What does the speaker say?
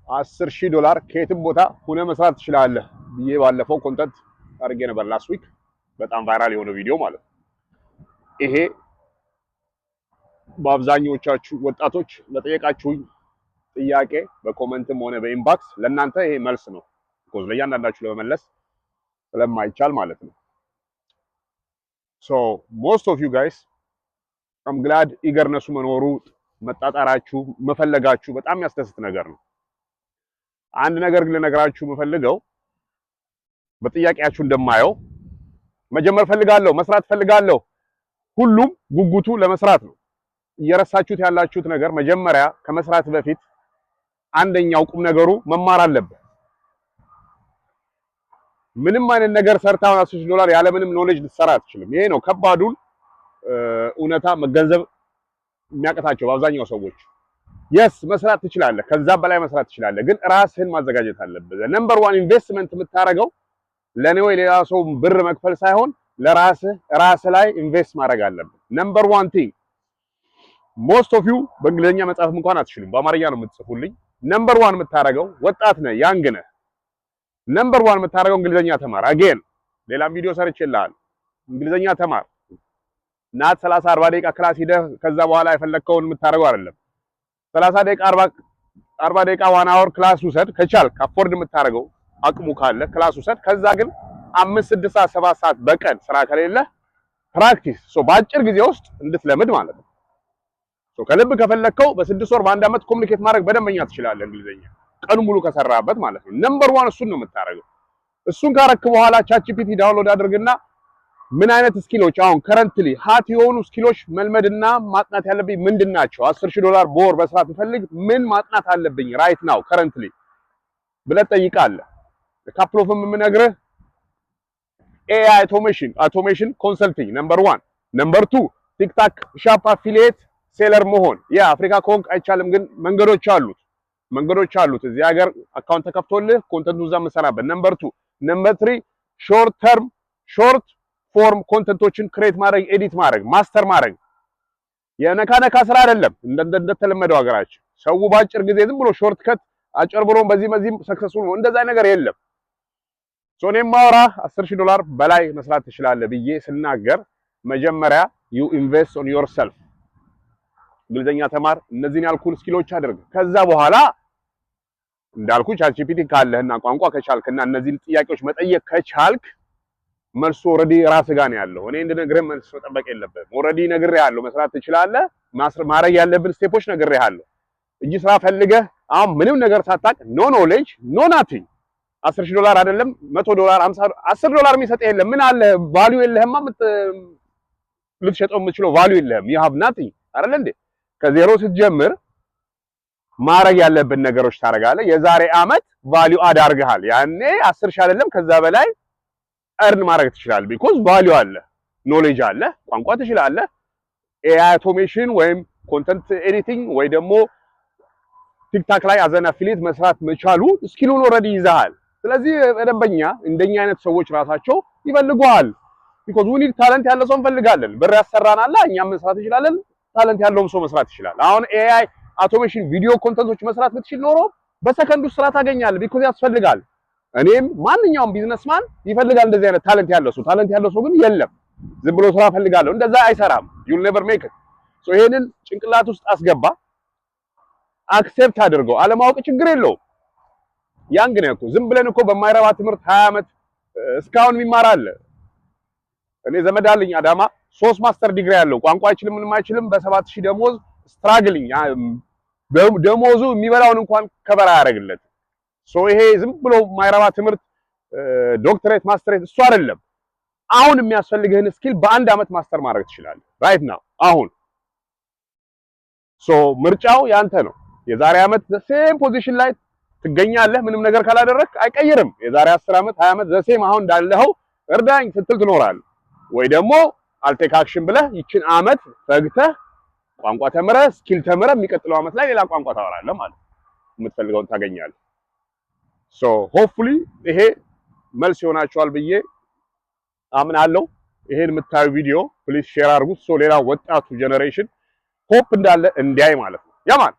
$10,000 ከየትም ቦታ ሆነ መስራት ትችላለህ ብዬ ባለፈው ኮንተንት አድርጌ ነበር ላስት ዊክ በጣም ቫይራል የሆነ ቪዲዮ ማለት ነው። ይሄ በአብዛኞቻችሁ ወጣቶች ለጠየቃችሁኝ ጥያቄ በኮሜንትም ሆነ በኢንባክስ ለእናንተ ይሄ መልስ ነው። ቢኮዝ ለእያንዳንዳችሁ ለመመለስ ስለማይቻል ማለት ነው። ሶ ሞስት ኦፍ ዩ ጋይስ አም ግላድ ኢገርነሱ መኖሩ መጣጣራችሁ መፈለጋችሁ በጣም ያስደስት ነገር ነው። አንድ ነገር ግን ልነግራችሁ የምፈልገው በጥያቄያችሁ እንደማየው መጀመር ፈልጋለሁ፣ መስራት ፈልጋለሁ። ሁሉም ጉጉቱ ለመስራት ነው። እየረሳችሁት ያላችሁት ነገር መጀመሪያ ከመስራት በፊት አንደኛው ቁም ነገሩ መማር አለበት። ምንም አይነት ነገር ሰርታው $10,000 ያለ ምንም ኖሌጅ ልትሰራ አትችልም። ይሄ ነው ከባዱን እውነታ መገንዘብ የሚያቀታቸው አብዛኛው ሰዎች። የስ መስራት ትችላለህ፣ ከዛ በላይ መስራት ትችላለህ፣ ግን ራስህን ማዘጋጀት አለብህ። ነምበር 1 ኢንቨስትመንት የምታረገው ለኔ ወይ ሌላ ሰው ብር መክፈል ሳይሆን ራስህ ላይ ኢንቨስት ማድረግ አለብህ። ነምበር 1 ቲንግ ሞስት ኦፍ ዩ በእንግሊዝኛ መጻፍ እንኳን አትችሉም፣ በአማርኛ ነው የምትጽፉልኝ። ነምበር 1 የምታረገው ወጣት ነህ፣ ያንግ ነህ። ነምበር 1 የምታረገው እንግሊዝኛ ተማር። አጌን ሌላም ቪዲዮ ሰርቼልሃል። እንግሊዝኛ ተማር። ናት 30 40 ደቂቃ ክላስ ሄደህ ከዛ በኋላ የፈለግከውን የምታረገው አይደለም። 30 ደቂቃ 40 ደቂቃ 1 አወር ክላስ ውሰድ ከቻልክ፣ አፎርድ የምታረገው አቅሙ ካለ ክላስ ውሰድ። ከዛ ግን 5 6 ሰዓት 7 ሰዓት በቀን ስራ ከሌለ ፕራክቲስ በአጭር ጊዜ ውስጥ እንድትለምድ ማለት ነው። ከልብ ከፈለግከው በ6 ወር በ1 ዓመት ኮሙኒኬት ማድረግ በደንበኛ ትችላለህ፣ እንግሊዝኛ ቀኑ ሙሉ ከሰራበት ማለት ነው። ነምበር 1 እሱን ነው የምታረገው። እሱን ካረክ በኋላ ቻትጂፒቲ ዳውንሎድ አድርግና ምን አይነት ስኪሎች አሁን ከረንትሊ ሀት የሆኑ ስኪሎች መልመድና ማጥናት ያለብኝ ምንድናቸው? $10,000 በወር በስራት ፈልግ ምን ማጥናት አለብኝ ራይት ናው ከረንትሊ ብለህ ጠይቃለህ። ካፕል ኦፍ የምነግርህ ኤአይ አውቶሜሽን ኮንሰልቲንግ ነምበር 1። ነምበር 2 ቲክታክ ሻፕ አፊሊየት ሴለር መሆን። የአፍሪካ ኮንክ አይቻልም፣ ግን መንገዶች አሉት። እዚህ ሀገር አካውንት ተከፍቶልህ ኮንተንቱ እዛ መሰራበት። ነምበር 2 ነምበር 3 ሾርት ፎርም ኮንተንቶችን ክሬት ማድረግ፣ ኤዲት ማድረግ፣ ማስተር ማድረግ። የነካነካ ስራ አይደለም እንደተለመደው ሀገራችን ሰው ባጭር ጊዜ ዝም ብሎ ሾርት ከት አጨርብሮም በዚህም ሰክሰስፉል ነው። እንደዛ ነገር የለም። እኔም ማውራ $10,000 በላይ መስራት ትችላለህ ብዬ ስናገር መጀመሪያ ዩ ኢንቨስት ኦን ዮርሰልፍ። እንግሊዝኛ ተማር፣ እነዚህን ያልኩን ስኪሎች አድርግ። ከዛ በኋላ እንዳልኩ ቻትጂፒቲ ካለህና ቋንቋ ከቻልክና እነዚህን ጥያቄዎች መጠየቅ ከቻልክ መልሱ ኦሬዲ ራስ ጋር ነው ያለው። እኔ እንድነግርህ መልስ መጠበቅ የለብህም። ኦሬዲ ነግሬሃለሁ፣ መስራት ትችላለህ። ማድረግ ያለብን ስቴፖች ነግሬሃለሁ እንጂ ስራ ፈልገህ አሁን ምንም ነገር ሳታቅ ኖ ኖሌጅ ኖ ናቲንግ $10,000 አይደለም $100 50 $10 የሚሰጥ የለም። ምን አለ ቫልዩ የለህማ። ልትሸጠው የምትችለው ቫልዩ የለህም። you have nothing አይደል እንዴ? ከዜሮ ስትጀምር ማድረግ ያለብን ነገሮች ታደርጋለህ። የዛሬ አመት ቫልዩ አድ አድርገሃል። ያኔ 10,000 አይደለም ከዛ በላይ እርን ማድረግ ትችላለህ። ቢኮዝ ቫልዩ አለ፣ ኖሌጅ አለ፣ ቋንቋ ትችላለህ። ኤአይ አውቶሜሽን ወይም ኮንተንት ኤዲቲንግ ወይ ደግሞ ቲክታክ ላይ አዘን አፊሊየት መስራት መቻሉ ስኪሉን ኦልሬዲ ይዘሃል። ስለዚህ በደንበኛ እንደኛ አይነት ሰዎች ራሳቸው ይፈልጉሃል። ቢኮዝ ዊ ኒድ ታለንት ያለ ሰው እንፈልጋለን። ብር ያሰራናል፣ እኛም መስራት እንችላለን። ታለንት ያለውም ሰው መስራት ይችላል። አሁን ኤአይ አውቶሜሽን ቪዲዮ ኮንተንቶች መስራት ብትችል ኖሮ በሰከንድ ውስጥ ስራ ታገኛለህ። ቢኮዝ ያስፈልጋል። እኔም ማንኛውም ቢዝነስማን ይፈልጋል እንደዚህ አይነት ታለንት ያለው ሰው። ታለንት ያለው ሰው ግን የለም። ዝም ብሎ ስራ ፈልጋለሁ እንደዛ አይሰራም። you'll never make it። ይሄንን ጭንቅላት ውስጥ አስገባ፣ አክሴፕት አድርገው። አለማወቅ ችግር የለውም። ያንግ ነው እኮ ዝም ብለን እኮ በማይረባ ትምህርት 20 ዓመት እስካሁን የሚማር አለ። እኔ ዘመድ አለኝ አዳማ 3 ማስተር ዲግሪ ያለው ቋንቋ አይችልም፣ ምንም አይችልም። በ7,000 ደሞዝ ስትራግሊንግ ደሞዙ የሚበላውን እንኳን ከበራ ያደርግለት። ይሄ ዝም ብሎ ማይረባ ትምህርት ዶክተሬት ማስተሬት እሱ አይደለም። አሁን የሚያስፈልግህን ስኪል በ1 ዓመት ማስተር ማድረግ ትችላለህ። ራይት ናው አሁን። ምርጫው ያንተ ነው። የዛሬ ዓመት ዘሴም ፖዚሽን ላይ ትገኛለህ። ምንም ነገር ካላደረክ አይቀይርም። የዛሬ 10 ዓመት 20 ዓመት ዘሴም አሁን እንዳለኸው እርዳኝ ስትል ትኖራለህ። ወይ ደግሞ አልቴክ አክሽን ብለህ ይችን ዓመት ፈግተህ ቋንቋ ተምረህ ስኪል ተምረህ የሚቀጥለው ዓመት ላይ ሌላ ቋንቋ ታወራለህ ማለት የምትፈልገውን ታገኛለህ። ሆፕፉሊ ይሄ መልስ ይሆናችኋል ብዬ አምናለሁ። ይሄን የምታዩ ቪዲዮ ፕሊዝ ሼር አድርጉት። ሌላ ወጣቱ ጄኔሬሽን ሆፕ እንዳለ እንዲያይ ማለት ነው። ያማን